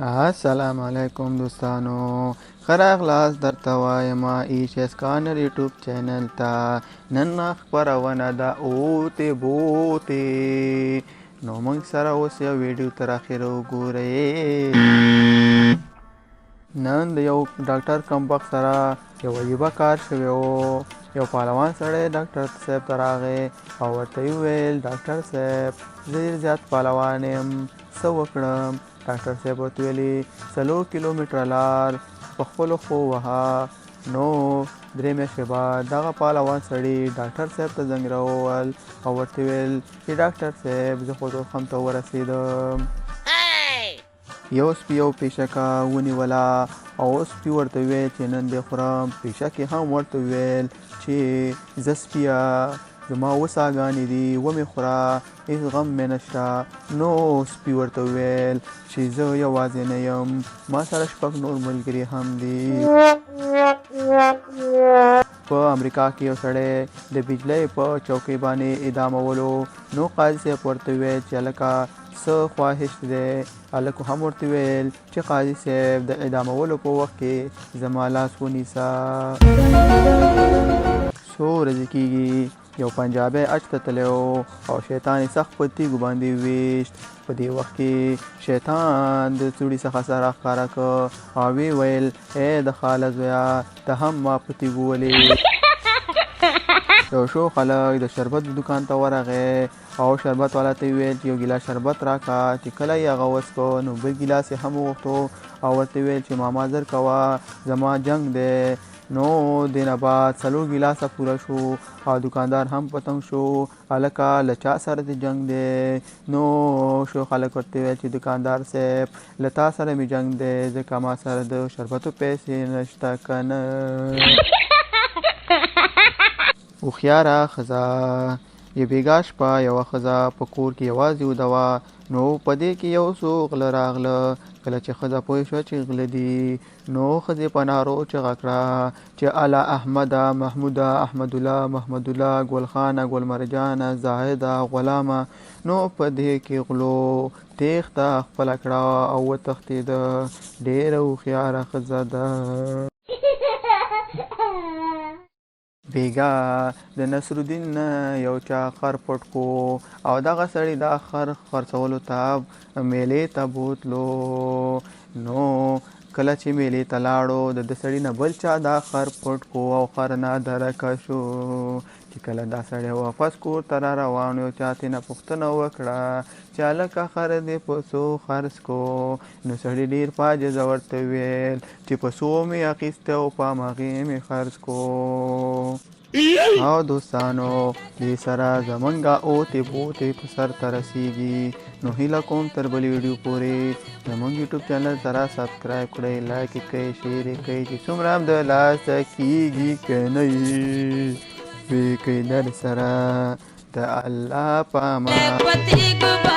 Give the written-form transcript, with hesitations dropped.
السلام علیکم دوستانو، ښه راغلاست درته وایم ایش اسکانر یوټیوب چینل ته. نن خپرونه ده اوتې بوتې، نو موږ سره اوس یو ویډیو تر اخره وګورئ. نن د یو ډاکټر کمبخت سره یو عجیبه کار شوی و. یو پهلوان سړی ډاکټر صاحب ته راغی او ورته یې وویل ډاکټر صاحب زه ډېر زیات پهلوان یم، څه وکړم؟ ډاکټر صاحب ورته ویلي 4 کیلومتره لار په خپلو پښو وهه. نو 3 میاشتې بعد دغه پهلوان سړي ډاکټر صاحب ته زنګ راووهل او ورته ویل چې ډاکټر صاحب زه خو دوښم ته ورسېدم. یو سپي یو پیشکه ونیوله او سپي ورته وویل چې نن دې خورم. پیشکې هم ورته وویل چې زه سپیه، زما 7 څاګانې دي، ومې خوره، هېڅ غم مې نشته. نو سپي ورته وویل چې زه یوازې نه یم، ما سره 6 نور ملګري هم دي. په امریکا کې یو سړی د بجلۍ په چوکۍ باندې اعدامولو. نو قاضي صاحب ورته وویل چې هلکه څه خواهش دی؟ هلک هم ورته وویل چې قاضي صاحب د اعدامولو په وخت کې زما لاس ونیسه. څو ورځې کېږي یو پنجابی حج ته تللی و او شیطان یې سخت په تیږو باندې ویشت. په دې وخت کې شیطان د سړي څخه سر راښکاره کړ او ویې ویل ای د خاله زویه ته هم ما په تیږو ولې. یو شو خلک د شربت دکان ته ورغی او شربت والا ته یې ویل چې یو ګیلاس شربت راکړه. چې کله یې هغه وڅښه نو بل ګیلاس یې هم وغوښتو او ورته ویل چې ماما زر کوه زما جنګ دی. نو دې نه بعد 4 ګیلاسه پوره شو او دکاندار هم په تنګ شو. هلکه له چا سره دې جنګ دی؟ نو شو خلک ورته ویل چې دکاندار صاحب له تا سره مې جنګ دی ځکه ما سره د شربتو پیسې نشته که نه. هوښیاره ښځه. یو بېګا شپه یوه ښځه په کور کې یوازې وده وه. نو په دې کې یو څو غله راغله. کله چې ښځه پوه شوه چې غله دي نو ښځې په نارو چغه کړه چې اله احمده، محموده، احمدالله، محمدالله، ګلخانه، ګلمرجانه، زاهده، غلامه. نو په دې کې غلو تېښته خپله کړه او وتښتېده. ډېره هوښیاره ښځه ده. بیګا د نصرالدین نه یو چا خر پټ کو او دغه سړي دا خر خرڅولو ته میلې ته بوتلو. نو کله چې میلې ته لاړو د سړي نه بل چا دا خر پټ کو او خر نه درکه شو. چې کله دا سړی واپس کور ته را روان و چا ترېنه پوښتنه وکړه چې هلکه خر دې په څو خرڅ کو؟ نو سړي ډېر په عاجزه ورته وویل چې په 100 مې اخیستی او په همغې مې خرڅ کو. او دوستانو دې سره زمونږه اوتې بوتې په سر ته رسیږي. نو هیله کوم تر بلې ویډیو پورې زمونږ یوټیوب چینل سره سبسکرایب کړئ، لایک یې کړئ، شیر یې کړئ چې څومره هم د لاسه کېږي که نه یې ویې کړئ در سره د الله په امان.